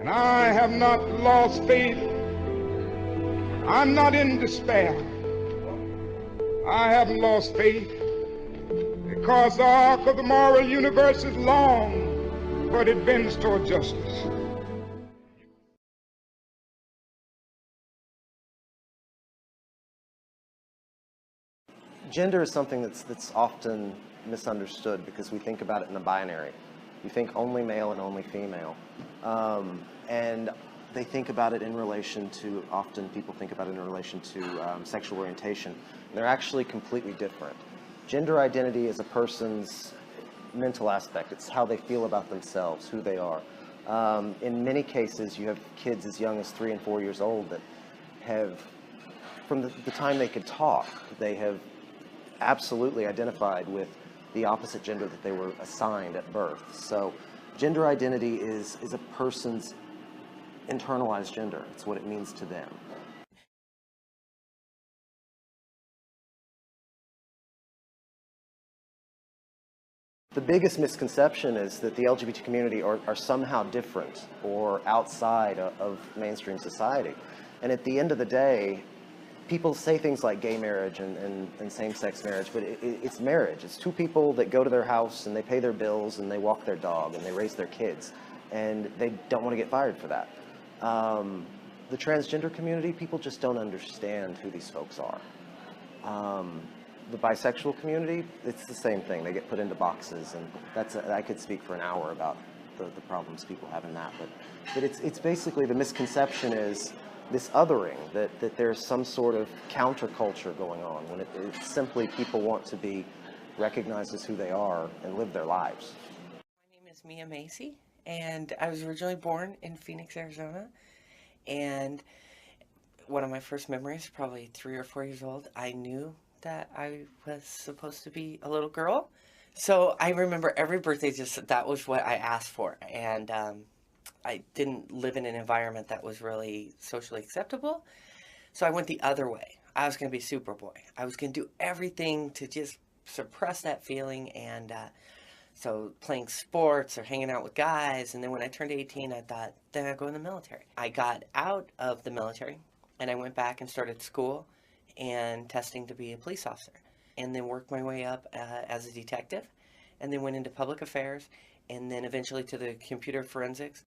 And I have not lost faith. I'm not in despair. I haven't lost faith because the arc of the moral universe is long, but it bends toward justice. Gender is something that's often misunderstood because we think about it in a binary. You think only male and only female. And they think about it in relation to, often people think about it in relation to sexual orientation. They're actually completely different. Gender identity is a person's mental aspect. It's how they feel about themselves, who they are. In many cases, you have kids as young as 3 and 4 years old that have, from the time they could talk, they have absolutely identified with the opposite gender that they were assigned at birth. So gender identity is a person's internalized gender. It's what it means to them. The biggest misconception is that the LGBT community are somehow different or outside of mainstream society. And at the end of the day, people say things like gay marriage and same-sex marriage, but it's marriage. It's two people that go to their house and they pay their bills and they walk their dog and they raise their kids, and they don't want to get fired for that. The transgender community, people just don't understand who these folks are. The bisexual community, it's the same thing. They get put into boxes, and I could speak for an hour about the problems people have in that. But it's basically, the misconception is this othering, that there's some sort of counterculture going on, when it's simply people want to be recognized as who they are and live their lives. My name is Mia Macy, and I was originally born in Phoenix, Arizona. And one of my first memories, probably 3 or 4 years old, I knew that I was supposed to be a little girl. So I remember every birthday, just that was what I asked for. And I didn't live in an environment that was really socially acceptable. So I went the other way. I was going to be Superboy. I was going to do everything to just suppress that feeling. And so playing sports or hanging out with guys. And then when I turned 18, I thought, then I'd go in the military. I got out of the military and I went back and started school and testing to be a police officer, and then worked my way up as a detective, and then went into public affairs, and then eventually to the computer forensics.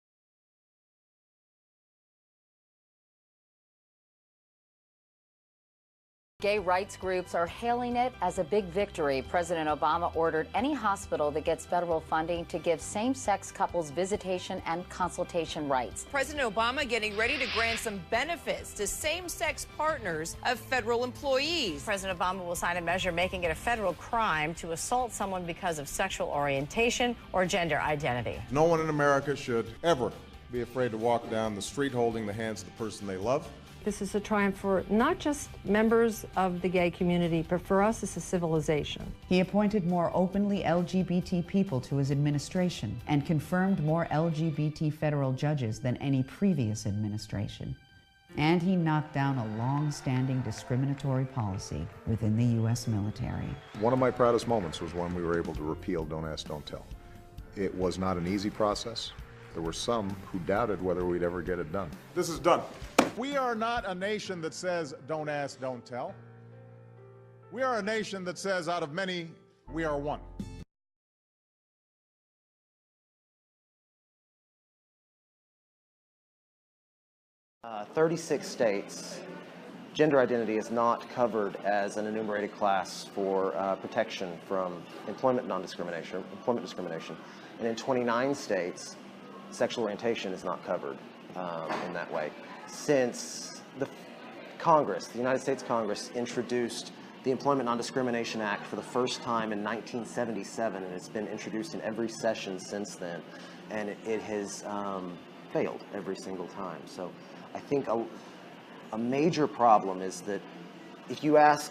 Gay rights groups are hailing it as a big victory. President Obama ordered any hospital that gets federal funding to give same-sex couples visitation and consultation rights. President Obama getting ready to grant some benefits to same-sex partners of federal employees. President Obama will sign a measure making it a federal crime to assault someone because of sexual orientation or gender identity. No one in America should ever be afraid to walk down the street holding the hands of the person they love. This is a triumph for not just members of the gay community, but for us as a civilization. He appointed more openly LGBT people to his administration and confirmed more LGBT federal judges than any previous administration. And he knocked down a long-standing discriminatory policy within the U.S. military. One of my proudest moments was when we were able to repeal Don't Ask, Don't Tell. It was not an easy process. There were some who doubted whether we'd ever get it done. This is done. We are not a nation that says, don't ask, don't tell. We are a nation that says, out of many, we are one. 36 states, gender identity is not covered as an enumerated class for protection from employment discrimination. And in 29 states, sexual orientation is not covered in that way. Since the United States Congress introduced the Employment Non-Discrimination Act for the first time in 1977, and it's been introduced in every session since then, and it has failed every single time. So I think a major problem is that if you ask,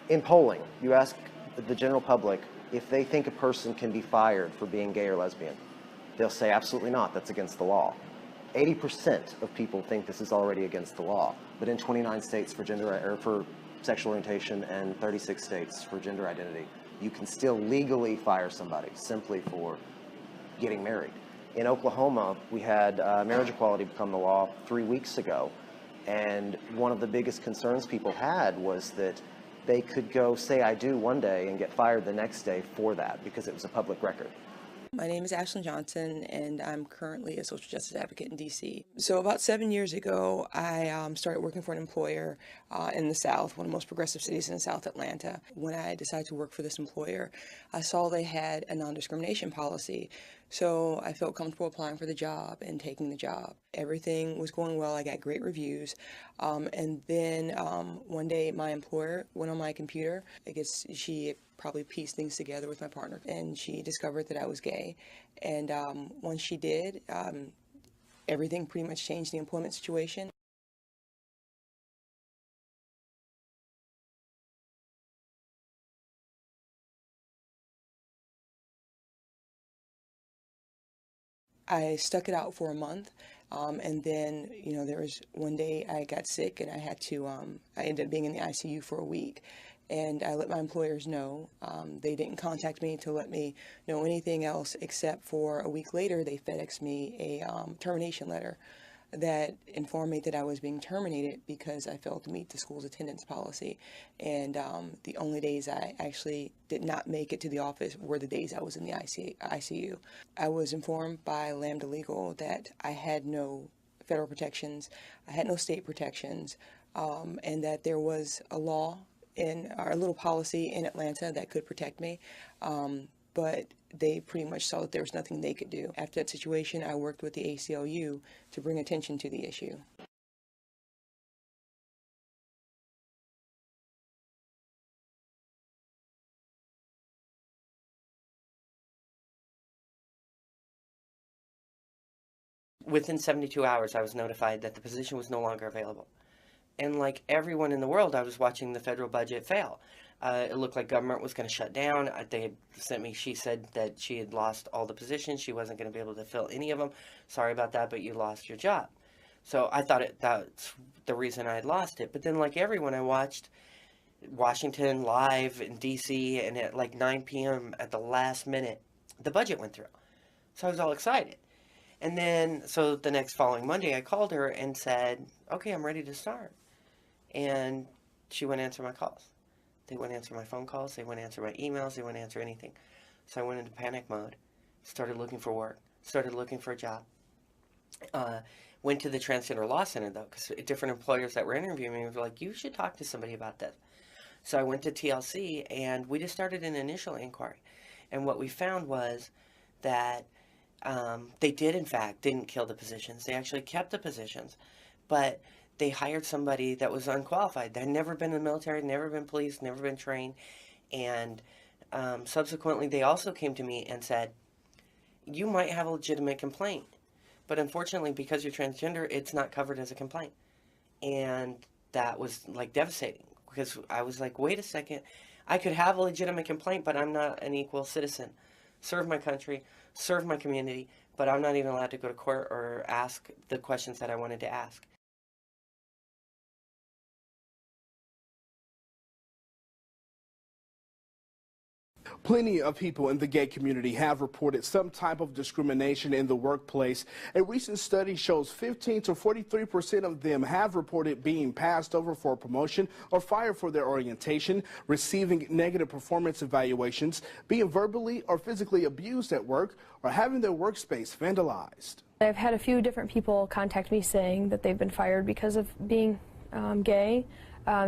in polling, you ask the general public if they think a person can be fired for being gay or lesbian, they'll say absolutely not, that's against the law. 80% of people think this is already against the law, but in 29 states for sexual orientation and 36 states for gender identity, you can still legally fire somebody simply for getting married. In Oklahoma, we had marriage equality become the law 3 weeks ago, and one of the biggest concerns people had was that they could go say I do one day and get fired the next day for that because it was a public record. My name is Ashlyn Johnson, and I'm currently a social justice advocate in D.C. So about 7 years ago, I started working for an employer in the South, one of the most progressive cities in the South, Atlanta. When I decided to work for this employer, I saw they had a non-discrimination policy. So I felt comfortable applying for the job and taking the job. Everything was going well. I got great reviews. And then one day my employer went on my computer. I guess she probably pieced things together with my partner, and she discovered that I was gay. And once she did, everything pretty much changed the employment situation. I stuck it out for a month, and then, there was one day I got sick and I had to, I ended up being in the ICU for a week. And I let my employers know. They didn't contact me to let me know anything else, except for a week later, they FedExed me a termination letter that informed me that I was being terminated because I failed to meet the school's attendance policy. And the only days I actually did not make it to the office were the days I was in the ICU. I was informed by Lambda Legal that I had no federal protections, I had no state protections, and that there was a law in our little policy in Atlanta that could protect me. But they pretty much saw that there was nothing they could do. After that situation, I worked with the ACLU to bring attention to the issue. Within 72 hours, I was notified that the position was no longer available. And like everyone in the world, I was watching the federal budget fail. It looked like government was going to shut down. They had sent me, she said that she had lost all the positions. She wasn't going to be able to fill any of them. Sorry about that, but you lost your job. So I thought that's the reason I had lost it. But then like everyone, I watched Washington live in D.C. and at like 9 p.m. at the last minute, the budget went through. So I was all excited. And then, so the next following Monday, I called her and said, okay, I'm ready to start. And she wouldn't answer my calls. They wouldn't answer my phone calls. They wouldn't answer my emails. They wouldn't answer anything. So I went into panic mode, started looking for work, started looking for a job. Went to the Transgender Law Center, though, because different employers that were interviewing me were like, you should talk to somebody about this. So I went to TLC, and we just started an initial inquiry. And what we found was that they did, in fact, didn't kill the positions. They actually kept the positions. But they hired somebody that was unqualified. They'd never been in the military, never been police, never been trained. And subsequently, they also came to me and said, you might have a legitimate complaint, but unfortunately, because you're transgender, it's not covered as a complaint. And that was like devastating, because I was like, wait a second, I could have a legitimate complaint, but I'm not an equal citizen. Serve my country, serve my community, but I'm not even allowed to go to court or ask the questions that I wanted to ask. Plenty of people in the gay community have reported some type of discrimination in the workplace. A recent study shows 15 to 43% of them have reported being passed over for a promotion or fired for their orientation, receiving negative performance evaluations, being verbally or physically abused at work, or having their workspace vandalized. I've had a few different people contact me saying that they've been fired because of being gay.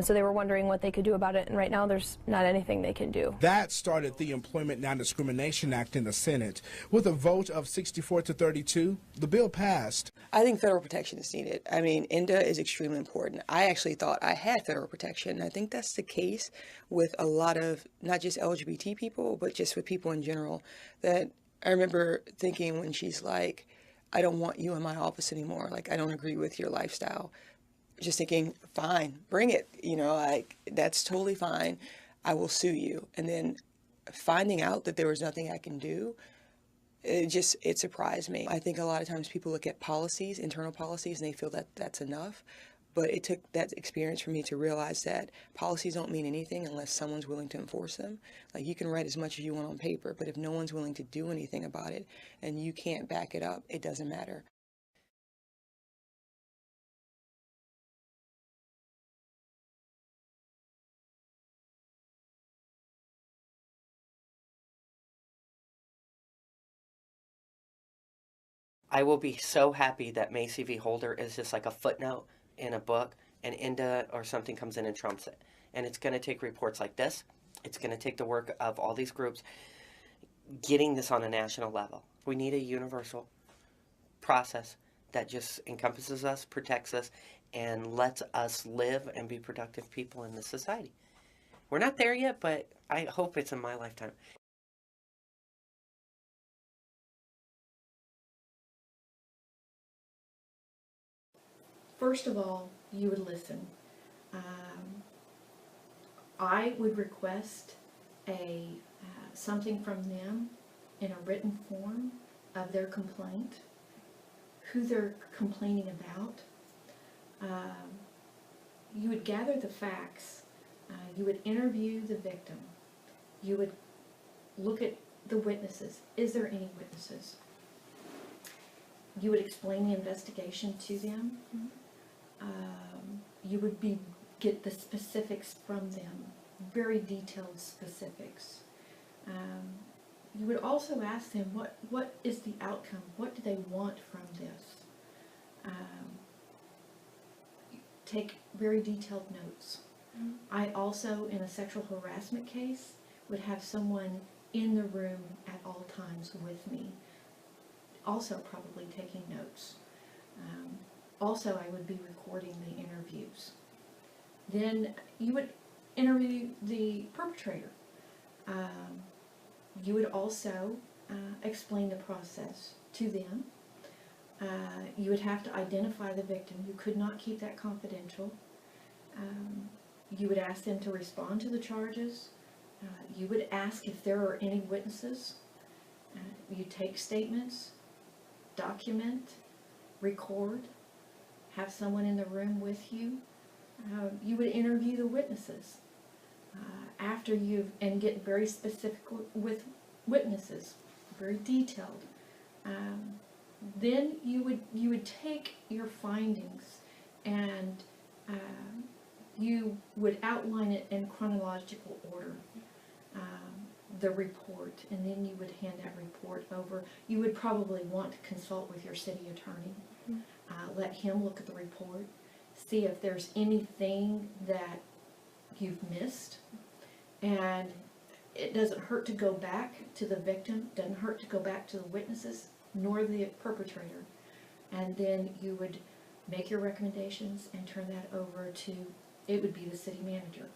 So they were wondering what they could do about it, and right now there's not anything they can do. That started the Employment Non-Discrimination Act in the Senate. With a vote of 64 to 32, the bill passed. I think federal protection is needed. I mean, INDA is extremely important. I actually thought I had federal protection, and I think that's the case with a lot of, not just LGBT people, but just with people in general. That I remember thinking when she's like, I don't want you in my office anymore. Like, I don't agree with your lifestyle. Just thinking, fine, bring it, like, that's totally fine. I will sue you. And then finding out that there was nothing I can do, it surprised me. I think a lot of times people look at policies, internal policies, and they feel that that's enough. But it took that experience for me to realize that policies don't mean anything unless someone's willing to enforce them. Like, you can write as much as you want on paper, but if no one's willing to do anything about it and you can't back it up, it doesn't matter. I will be so happy that Macy v. Holder is just like a footnote in a book, and INDA or something comes in and trumps it. And it's going to take reports like this. It's going to take the work of all these groups getting this on a national level. We need a universal process that just encompasses us, protects us, and lets us live and be productive people in the society. We're not there yet, but I hope it's in my lifetime. First of all, you would listen. I would request something from them in a written form of their complaint, who they're complaining about. You would gather the facts. You would interview the victim. You would look at the witnesses. Is there any witnesses? You would explain the investigation to them. You would get the specifics from them, very detailed specifics. You would also ask them what is the outcome? What do they want from this? Take very detailed notes. I also, in a sexual harassment case, would have someone in the room at all times with me, also probably taking notes. Also, I would be recording the interviews. Then you would interview the perpetrator. You would also explain the process to them. You would have to identify the victim. You could not keep that confidential. You would ask them to respond to the charges. You would ask if there are any witnesses. You take statements, document, record, have someone in the room with you. You would interview the witnesses after and get very specific with witnesses, very detailed. Then you would take your findings and you would outline it in chronological order, the report, and then you would hand that report over. You would probably want to consult with your city attorney, let him look at the report, see if there's anything that you've missed. And it doesn't hurt to go back to the victim, doesn't hurt to go back to the witnesses, nor the perpetrator. And then you would make your recommendations and turn that over to, it would be the city manager.